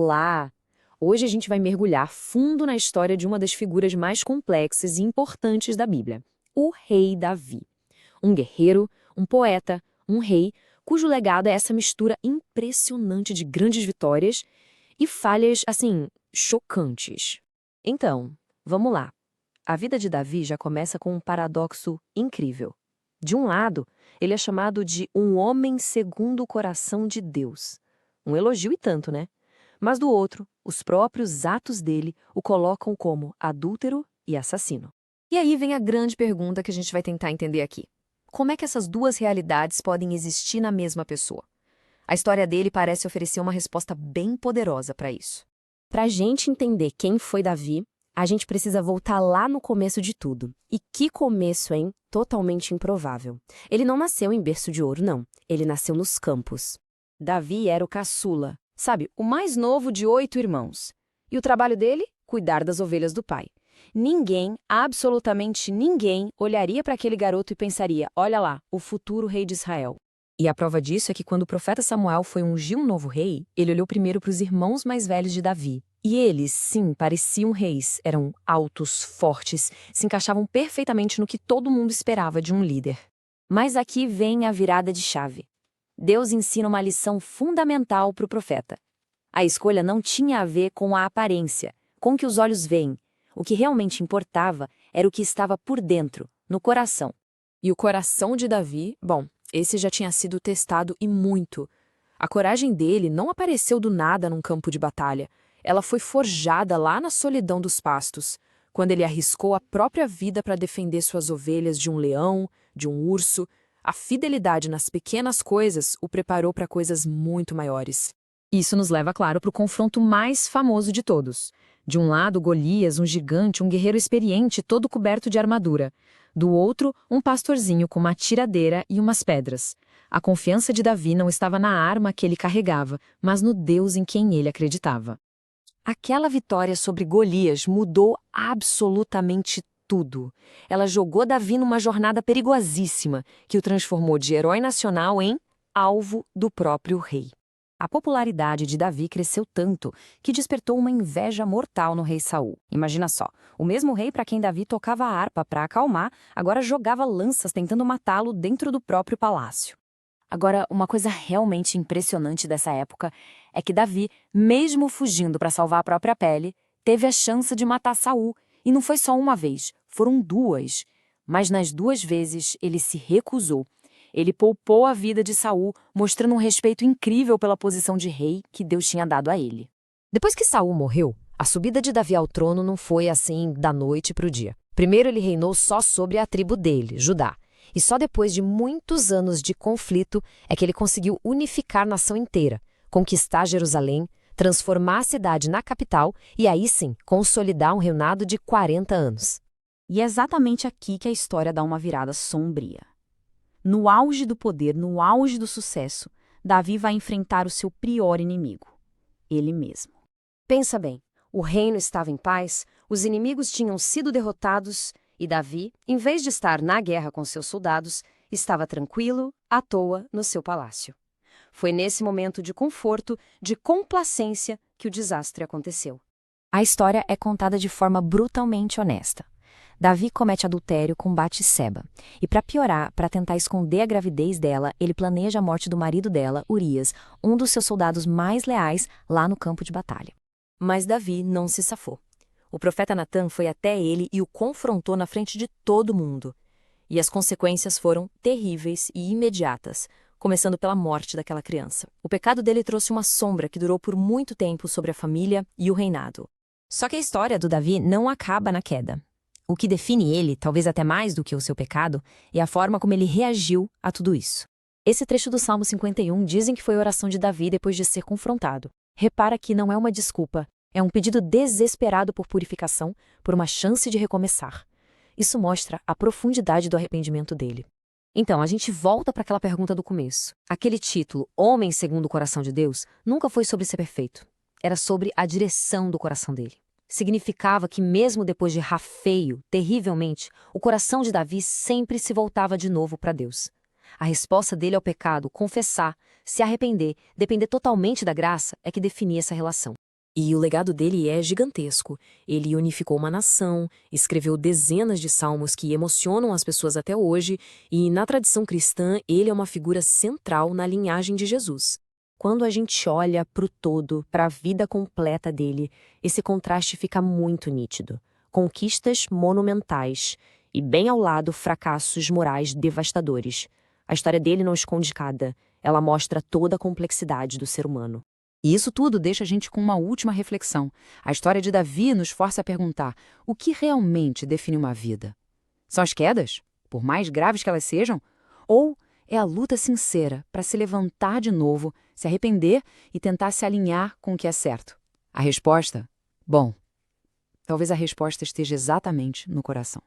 Olá! Hoje a gente vai mergulhar fundo na história de uma das figuras mais complexas e importantes da Bíblia, o rei Davi. Um guerreiro, um poeta, um rei, cujo legado é essa mistura impressionante de grandes vitórias e falhas, assim, chocantes. Então, vamos lá. A vida de Davi já começa com um paradoxo incrível. De um lado, ele é chamado de um homem segundo o coração de Deus. Um elogio e tanto, né? Mas do outro, os próprios atos dele o colocam como adúltero e assassino. E aí vem a grande pergunta que a gente vai tentar entender aqui. Como é que essas duas realidades podem existir na mesma pessoa? A história dele parece oferecer uma resposta bem poderosa para isso. Para a gente entender quem foi Davi, a gente precisa voltar lá no começo de tudo. E que começo, hein? Totalmente improvável. Ele não nasceu em berço de ouro, não. Ele nasceu nos campos. Davi era o caçula, sabe, o mais novo de 8 irmãos. E o trabalho dele? Cuidar das ovelhas do pai. Ninguém, absolutamente ninguém, olharia para aquele garoto e pensaria, olha lá, o futuro rei de Israel. E a prova disso é que quando o profeta Samuel foi ungir um novo rei, ele olhou primeiro para os irmãos mais velhos de Davi. E eles, sim, pareciam reis, eram altos, fortes, se encaixavam perfeitamente no que todo mundo esperava de um líder. Mas aqui vem a virada de chave. Deus ensina uma lição fundamental para o profeta. A escolha não tinha a ver com a aparência, com o que os olhos veem. O que realmente importava era o que estava por dentro, no coração. E o coração de Davi, bom, esse já tinha sido testado e muito. A coragem dele não apareceu do nada num campo de batalha. Ela foi forjada lá na solidão dos pastos, quando ele arriscou a própria vida para defender suas ovelhas de um leão, de um urso. A fidelidade nas pequenas coisas o preparou para coisas muito maiores. Isso nos leva, claro, para o confronto mais famoso de todos. De um lado, Golias, um gigante, um guerreiro experiente, todo coberto de armadura. Do outro, um pastorzinho com uma tiradeira e umas pedras. A confiança de Davi não estava na arma que ele carregava, mas no Deus em quem ele acreditava. Aquela vitória sobre Golias mudou absolutamente tudo. Ela jogou Davi numa jornada perigosíssima, que o transformou de herói nacional em alvo do próprio rei. A popularidade de Davi cresceu tanto que despertou uma inveja mortal no rei Saul. Imagina só, o mesmo rei para quem Davi tocava a harpa para acalmar, agora jogava lanças tentando matá-lo dentro do próprio palácio. Agora, uma coisa realmente impressionante dessa época é que Davi, mesmo fugindo para salvar a própria pele, teve a chance de matar Saul, e não foi só uma vez, foram 2. Mas nas 2 vezes ele se recusou. Ele poupou a vida de Saul, mostrando um respeito incrível pela posição de rei que Deus tinha dado a ele. Depois que Saul morreu, a subida de Davi ao trono não foi assim da noite para o dia. Primeiro ele reinou só sobre a tribo dele, Judá. E só depois de muitos anos de conflito é que ele conseguiu unificar a nação inteira, conquistar Jerusalém, transformar a cidade na capital e aí sim consolidar um reinado de 40 anos. E é exatamente aqui que a história dá uma virada sombria. No auge do poder, no auge do sucesso, Davi vai enfrentar o seu pior inimigo, ele mesmo. Pensa bem, o reino estava em paz, os inimigos tinham sido derrotados e Davi, em vez de estar na guerra com seus soldados, estava tranquilo, à toa, no seu palácio. Foi nesse momento de conforto, de complacência, que o desastre aconteceu. A história é contada de forma brutalmente honesta. Davi comete adultério com Batseba. E para piorar, para tentar esconder a gravidez dela, ele planeja a morte do marido dela, Urias, um dos seus soldados mais leais, lá no campo de batalha. Mas Davi não se safou. O profeta Natã foi até ele e o confrontou na frente de todo mundo. E as consequências foram terríveis e imediatas, começando pela morte daquela criança. O pecado dele trouxe uma sombra que durou por muito tempo sobre a família e o reinado. Só que a história do Davi não acaba na queda. O que define ele, talvez até mais do que o seu pecado, é a forma como ele reagiu a tudo isso. Esse trecho do Salmo 51 dizem que foi a oração de Davi depois de ser confrontado. Repara que não é uma desculpa, é um pedido desesperado por purificação, por uma chance de recomeçar. Isso mostra a profundidade do arrependimento dele. Então, a gente volta para aquela pergunta do começo. Aquele título, Homem segundo o coração de Deus, nunca foi sobre ser perfeito. Era sobre a direção do coração dele. Significava que mesmo depois de errar feio, terrivelmente, o coração de Davi sempre se voltava de novo para Deus. A resposta dele ao pecado, confessar, se arrepender, depender totalmente da graça, é que definia essa relação. E o legado dele é gigantesco. Ele unificou uma nação, escreveu dezenas de salmos que emocionam as pessoas até hoje, e na tradição cristã ele é uma figura central na linhagem de Jesus. Quando a gente olha para o todo, para a vida completa dele, esse contraste fica muito nítido. Conquistas monumentais e, bem ao lado, fracassos morais devastadores. A história dele não esconde nada, ela mostra toda a complexidade do ser humano. E isso tudo deixa a gente com uma última reflexão. A história de Davi nos força a perguntar: o que realmente define uma vida? São as quedas, por mais graves que elas sejam? Ou é a luta sincera para se levantar de novo, se arrepender e tentar se alinhar com o que é certo? A resposta? Bom, talvez a resposta esteja exatamente no coração.